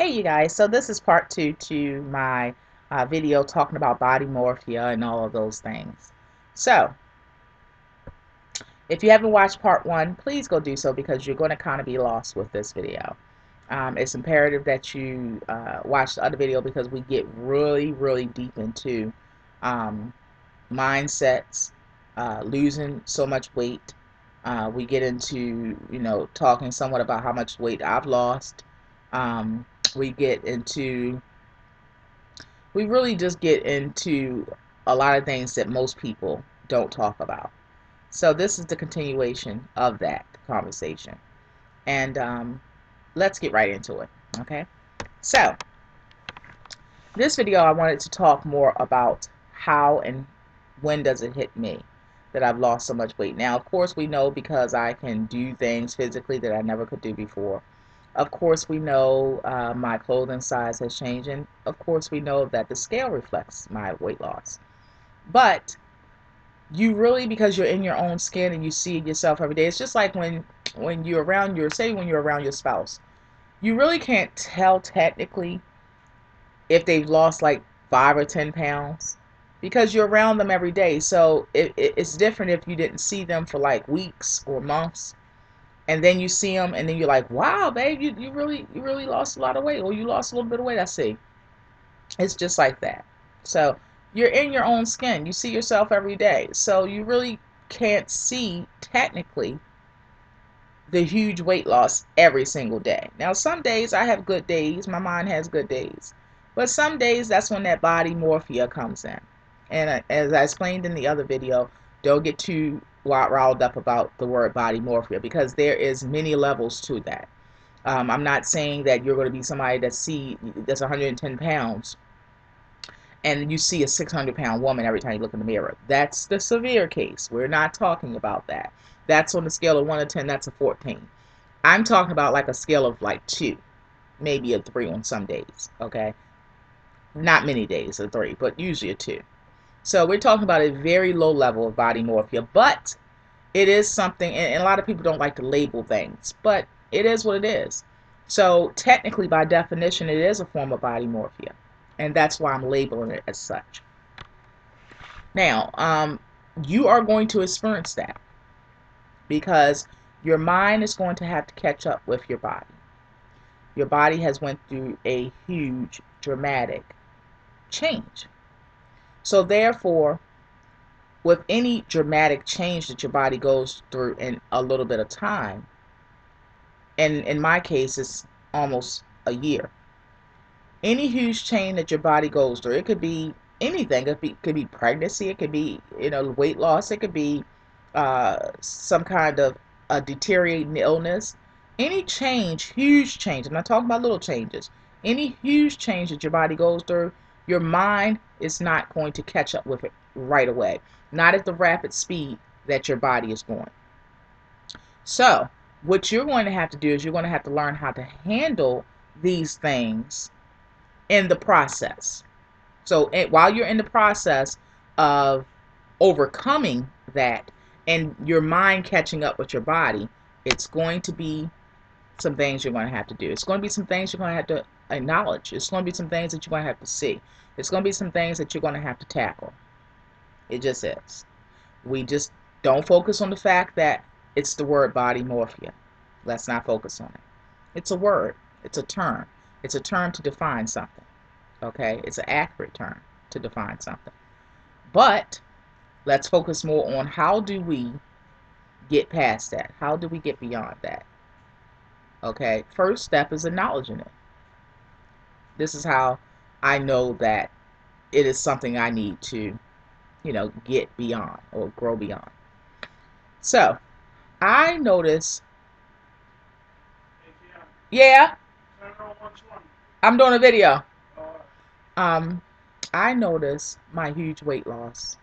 Hey you guys, so this is part two to my video talking about body morphia and all of those things. So, if you haven't watched part one, please go do so because you're going to kind of be lost with this video. It's imperative that you watch the other video because we get really deep into um, mindsets, losing so much weight. We get into, talking somewhat about how much weight I've lost. We get into we really just get into a lot of things that most people don't talk about. So this is the continuation of that conversation. And let's get right into it. Okay. So this video, I wanted to talk more about how and when does it hit me that I've lost so much weight. Now, of course, we know because I can do things physically that I never could do before. Of course, we know my clothing size has changed, and of course, we know that the scale reflects my weight loss. But you really, because you're in your own skin and you see yourself every day, it's just like when you're around when you're around your spouse, you really can't tell technically if they've lost like 5 or 10 pounds because you're around them every day. So it's different if you didn't see them for like weeks or months and then you see them and then you're like, wow, babe, you really lost a lot of weight, or you lost a little bit of weight. I see. It's just like that. So you're in your own skin. You see yourself every day. So you really can't see technically the huge weight loss every single day. Now, some days I have good days. My mind has good days. But some days that's when that body morphia comes in. And as I explained in the other video, don't get too riled up about the word body morphia because there is many levels to that. I'm not saying that you're going to be somebody that's 110 pounds and you see a 600-pound woman every time you look in the mirror. That's the severe case. We're not talking about that. That's on the scale of 1 to 10, that's a 14. I'm talking about like a scale of like 2, maybe a 3 on some days, okay? Not many days, a 3, but usually a 2. So we're talking about a very low level of body morphia, but it is something, and a lot of people don't like to label things, but it is what it is. So technically, by definition, it is a form of body morphia, and that's why I'm labeling it as such. Now, you are going to experience that because your mind is going to have to catch up with your body. Your body has went through a huge, dramatic change. So therefore, with any dramatic change that your body goes through in a little bit of time, and in my case, it's almost a year. Any huge change that your body goes through, it could be anything. It could be pregnancy. It could be weight loss. It could be some kind of a deteriorating illness. Any change, huge change. I'm not talking about little changes. Any huge change that your body goes through, your mind is not going to catch up with it right away. Not at the rapid speed that your body is going. So, what you're going to have to do is you're going to have to learn how to handle these things in the process. So, while you're in the process of overcoming that and your mind catching up with your body, it's going to be some things you're going to have to do. It's going to be some things you're going to have to acknowledge. It's going to be some things that you're going to have to see. It's going to be some things that you're going to have to tackle. It just is. We just don't focus on the fact that it's the word body morphia. Let's not focus on it. It's a word. It's a term. It's a term to define something. Okay? It's an accurate term to define something. But let's focus more on how do we get past that? How do we get beyond that? Okay? First step is acknowledging it. This is how I know that it is something I need to, get beyond or grow beyond. So, I notice, yeah, I'm doing a video. Um, I notice my huge weight loss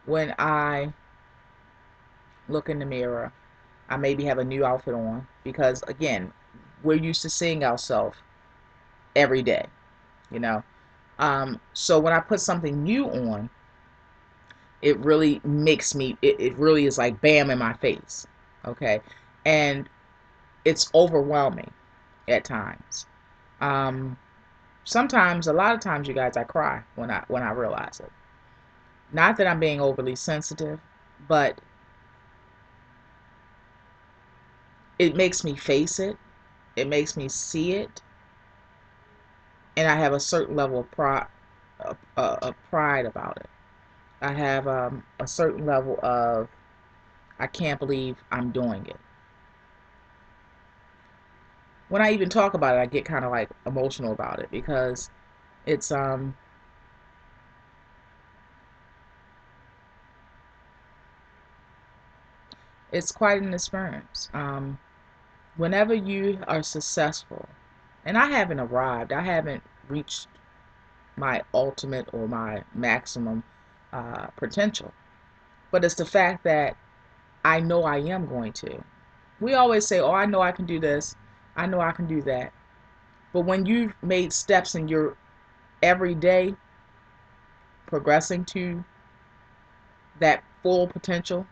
when I look in the mirror. I maybe have a new outfit on because, again, we're used to seeing ourselves every day, you know. So when I put something new on, it really makes me, it really is like bam in my face, okay? And it's overwhelming at times. Um, Sometimes, a lot of times, you guys, I cry when I realize it. Not that I'm being overly sensitive, but it makes me face it. It makes me see it, and I have a certain level of pride about it. I have a certain level of I can't believe I'm doing it. When I even talk about it, I get kind of like emotional about it because it's it's quite an experience. Whenever you are successful, and I haven't arrived, I haven't reached my ultimate or my maximum potential, but it's the fact that I know I am going to. We always say, "Oh, I know I can do this. I know I can do that." But when you've made steps in your everyday progressing to that full potential,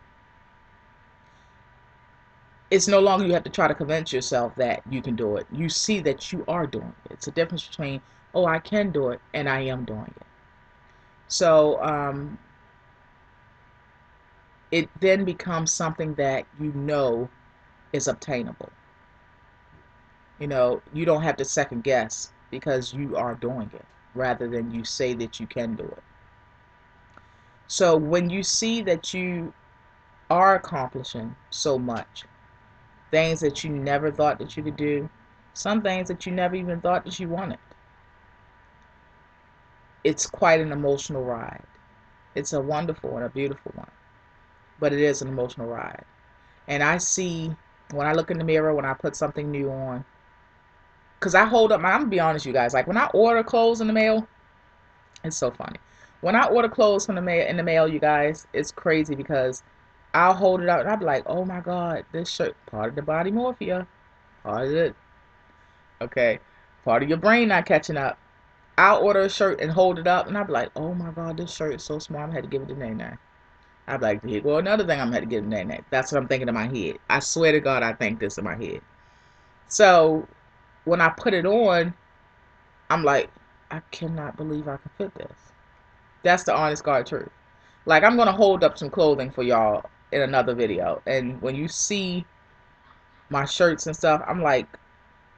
it's no longer you have to try to convince yourself that you can do it. You see that you are doing it. It's a difference between, oh, I can do it and I am doing it. So it then becomes something that you know is obtainable. You don't have to second guess because you are doing it rather than you say that you can do it. So when you see that you are accomplishing so much, things that you never thought that you could do, some things that you never even thought that you wanted, it's quite an emotional ride. It's a wonderful and a beautiful one, but it is an emotional ride. And I see when I look in the mirror, when I put something new on, because I hold up I'm gonna be honest, you guys, like when I order clothes in the mail, it's so funny. When I order clothes from the mail in the mail, you guys, it's crazy because I'll hold it up and I'll be like, oh my God, this shirt, part of the body morphia, part of it, okay, part of your brain not catching up. I'll order a shirt and hold it up and I'll be like, oh my God, this shirt is so small, I'm gonna have to give it to Nene. I'd be like, here go another thing I'm gonna have to give to Nene. That's what I'm thinking in my head. I swear to God, I think this in my head. So when I put it on, I'm like, I cannot believe I can fit this. That's the honest God truth. Like, I'm gonna hold up some clothing for y'all in another video, and when you see my shirts and stuff, I'm like,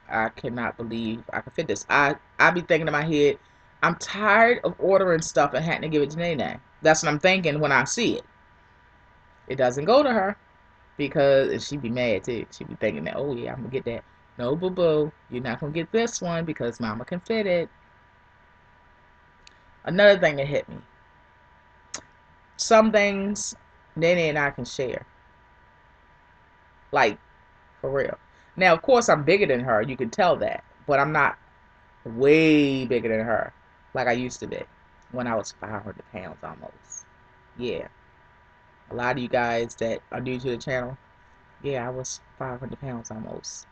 I cannot believe I can fit this. I be thinking in my head, I'm tired of ordering stuff and having to give it to Nene. That's what I'm thinking when I see it. It doesn't go to her because she be mad too. She be thinking that, oh yeah, I'm gonna get that. No, boo boo, you're not gonna get this one because Mama can fit it. Another thing that hit me: some things Nene and I can share, like for real. Now, of course, I'm bigger than her. You can tell that, but I'm not way bigger than her like I used to be when I was 500 pounds almost. Yeah, a lot of you guys that are new to the channel, yeah, I was 500 pounds almost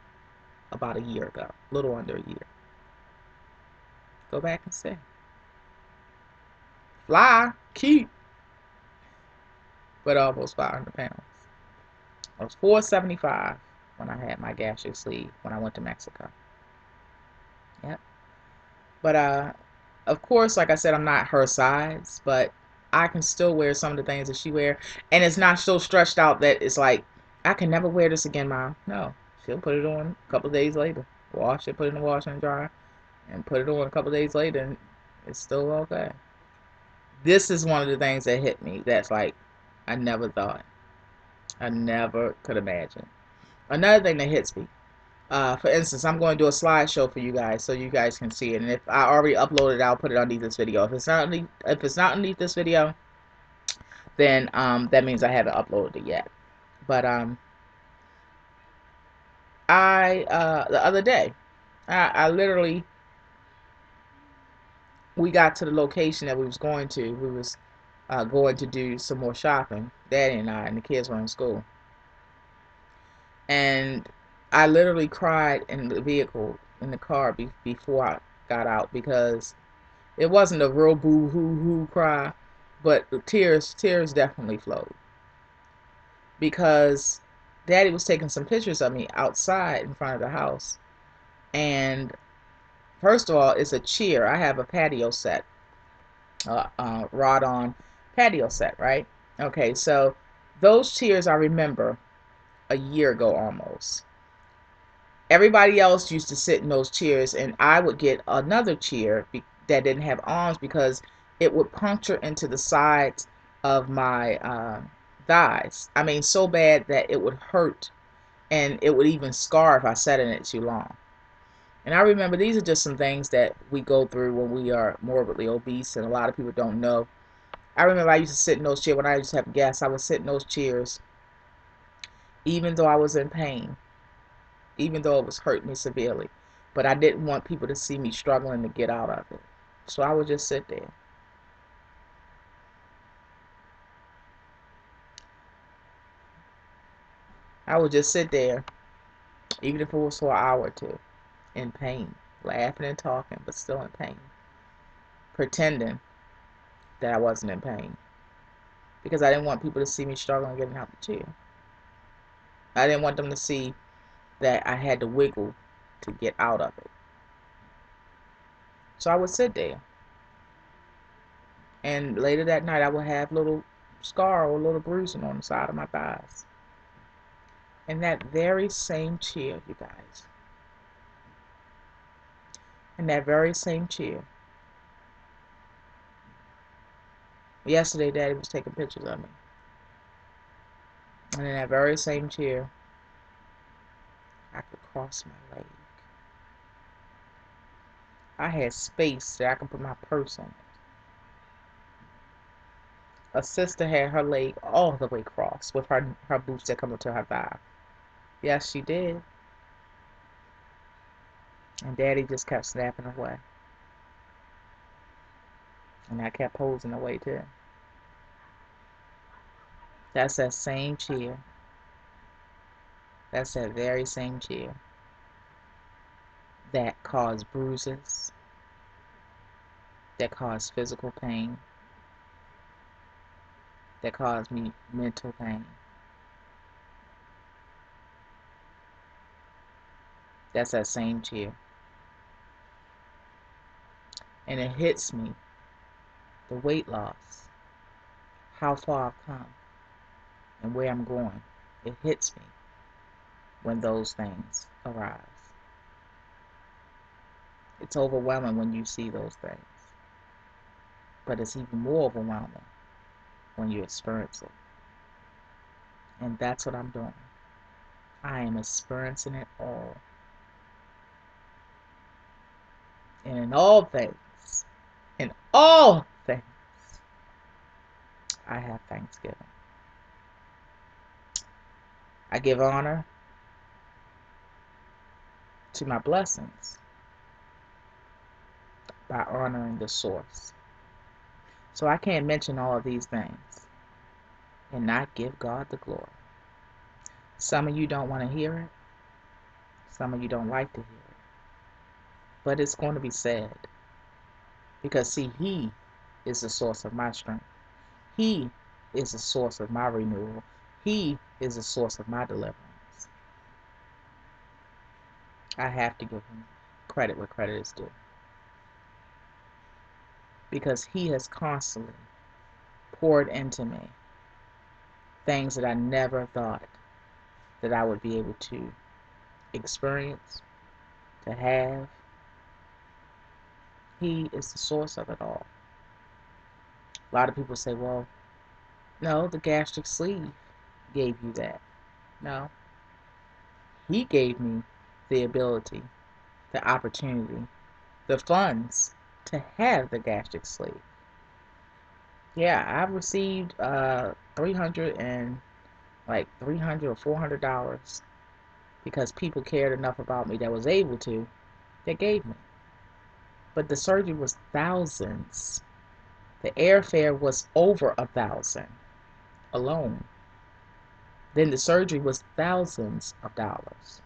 about a year ago, a little under a year. Go back and see. Fly, cute, but almost 500 pounds. I was 475 when I had my gastric sleeve when I went to Mexico. Yep. But of course, like I said, I'm not her size, but I can still wear some of the things that she wear, and it's not so stretched out that it's like I can never wear this again, Mom. No, she'll put it on a couple of days later, wash it, put it in the washer and dryer, and put it on a couple of days later, and it's still okay. This is one of the things that hit me. That's like I never thought, I never could imagine. Another thing that hits me. For instance, I'm going to do a slideshow for you guys so you guys can see it. And if I already uploaded it, I'll put it underneath this video. If it's not underneath this video, then that means I haven't uploaded it yet. But I the other day, I literally we got to the location that we was going to. We was going to do some more shopping. Daddy and I and the kids were in school, and I literally cried in the vehicle in the car before I got out because it wasn't a real boo hoo hoo cry, but the tears definitely flowed because Daddy was taking some pictures of me outside in front of the house, and First of all, it's a chair. I have a patio set, rod on patio set, right? Okay, so those chairs I remember a year ago almost. Everybody else used to sit in those chairs, and I would get another chair that didn't have arms because it would puncture into the sides of my thighs. I mean, so bad that it would hurt, and it would even scar if I sat in it too long. And I remember these are just some things that we go through when we are morbidly obese, and a lot of people don't know. I remember I used to sit in those chairs when I used to have guests. I would sit in those chairs even though I was in pain, even though it was hurting me severely. But I didn't want people to see me struggling to get out of it. So I would just sit there. I would just sit there, even if it was for an hour or two, in pain, laughing and talking, but still in pain, pretending that I wasn't in pain because I didn't want people to see me struggling getting out the chair. I didn't want them to see that I had to wiggle to get out of it. So I would sit there. And later that night, I would have little scar or little bruising on the side of my thighs. In that very same chair, you guys. In that very same chair. Yesterday, Daddy was taking pictures of me. And in that very same chair, I could cross my leg. I had space that I could put my purse on it. A sister had her leg all the way crossed with her boots that come up to her thigh. Yes, she did. And Daddy just kept snapping away. And I kept posing away too. That's that same chair. That's that very same chair that caused bruises, that caused physical pain, that caused me mental pain. That's that same chair. And it hits me, the weight loss, how far I've come, and where I'm going. It hits me when those things arise. It's overwhelming when you see those things, but it's even more overwhelming when you experience it. And that's what I'm doing. I am experiencing it all. And in all things, I have thanksgiving. I give honor to my blessings by honoring the source. So I can't mention all of these things and not give God the glory. Some of you don't want to hear it. Some of you don't like to hear it. But it's going to be said. Because see, He is the source of my strength. He is the source of my renewal. He is the source of my deliverance. I have to give Him credit where credit is due. Because He has constantly poured into me things that I never thought that I would be able to experience, to have. He is the source of it all. A lot of people say, well, no, the gastric sleeve gave you that. No, He gave me the ability, the opportunity, the funds to have the gastric sleeve. Yeah, I've received 300 or $400 because people cared enough about me that was able to, that gave me. But the surgery was thousands. The airfare was over 1,000 alone. Then the surgery was thousands of dollars.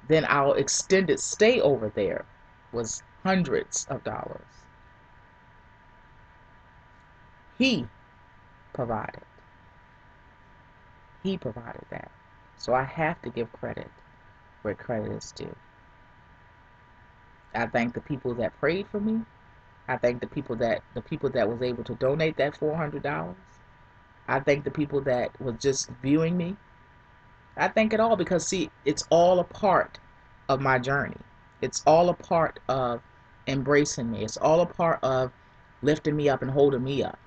Then our extended stay over there was hundreds of dollars. He provided. He provided that. So I have to give credit where credit is due. I thank the people that prayed for me. I thank the people that was able to donate that $400. I thank the people that was just viewing me. I thank it all because see, it's all a part of my journey. It's all a part of embracing me. It's all a part of lifting me up and holding me up.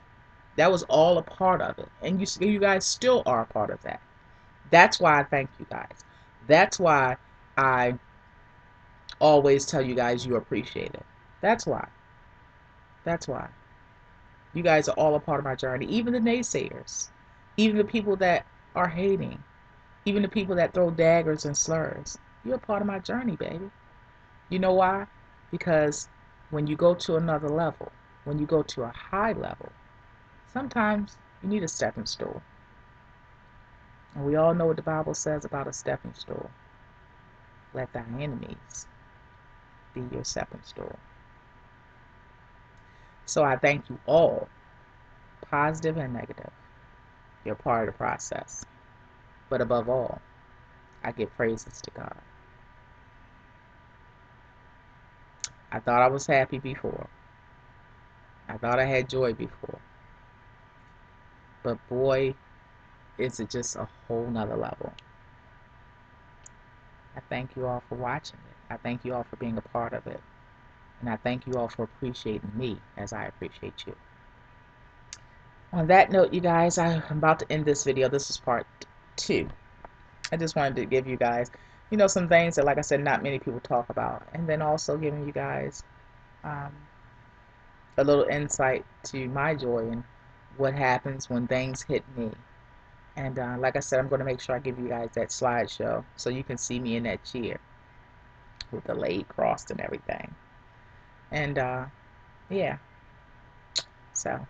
That was all a part of it. And you guys still are a part of that. That's why I thank you guys. That's why I always tell you guys you appreciate it. That's why. That's why. You guys are all a part of my journey. Even the naysayers, even the people that are hating, even the people that throw daggers and slurs. You're a part of my journey, baby. You know why? Because when you go to another level, when you go to a high level, sometimes you need a stepping stool. And we all know what the Bible says about a stepping stool. Let thy enemies be your stepping stool. So I thank you all, positive and negative. You're part of the process. But above all, I give praises to God. I thought I was happy before. I thought I had joy before. But boy, is it just a whole nother level. I thank you all for watching it. I thank you all for being a part of it. And I thank you all for appreciating me as I appreciate you. On that note, you guys, I'm about to end this video. This is part 2. I just wanted to give you guys, some things that, like I said, not many people talk about. And then also giving you guys um, a little insight to my joy and what happens when things hit me. And like I said, I'm going to make sure I give you guys that slideshow so you can see me in that chair with the leg crossed and everything. And yeah, so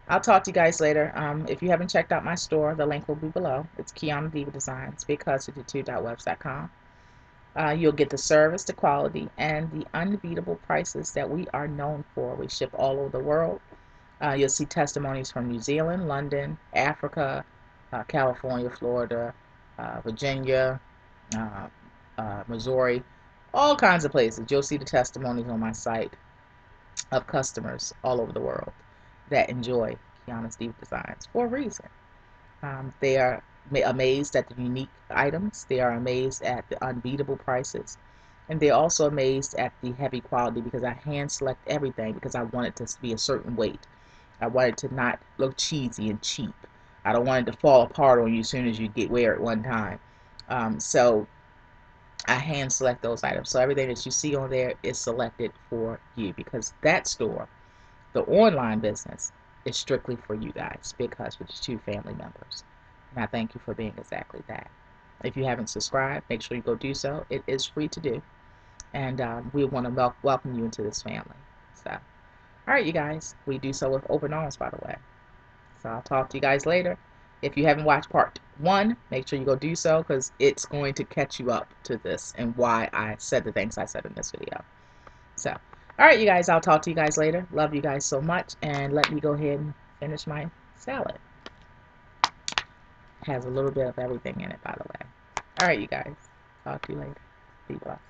I'll talk to you guys later. If you haven't checked out my store, the link will be below. It's Kiana Diva Designs, bigcus52.webs.com. You'll get the service, the quality, and the unbeatable prices that we are known for. We ship all over the world. You'll see testimonies from New Zealand, London, Africa, California, Florida, Virginia, Missouri, all kinds of places. You'll see the testimonies on my site of customers all over the world that enjoy Kiana's Diva Designs for a reason. They are amazed at the unique items. They are amazed at the unbeatable prices. And they're also amazed at the heavy quality because I hand select everything because I want it to be a certain weight. I want it to not look cheesy and cheap. I don't want it to fall apart on you as soon as you wear it one time. So I hand select those items. So everything that you see on there is selected for you because that store, the online business, is strictly for you guys because with your 2 family members. And I thank you for being exactly that. If you haven't subscribed, make sure you go do so. It is free to do. And we want to welcome you into this family. So, all right, you guys. We do so with open arms, by the way. So I'll talk to you guys later. If you haven't watched part 1, make sure you go do so because it's going to catch you up to this and why I said the things I said in this video. So, all right, you guys, I'll talk to you guys later. Love you guys so much. And let me go ahead and finish my salad. Has a little bit of everything in it, by the way. All right, you guys. Talk to you later. Be blessed.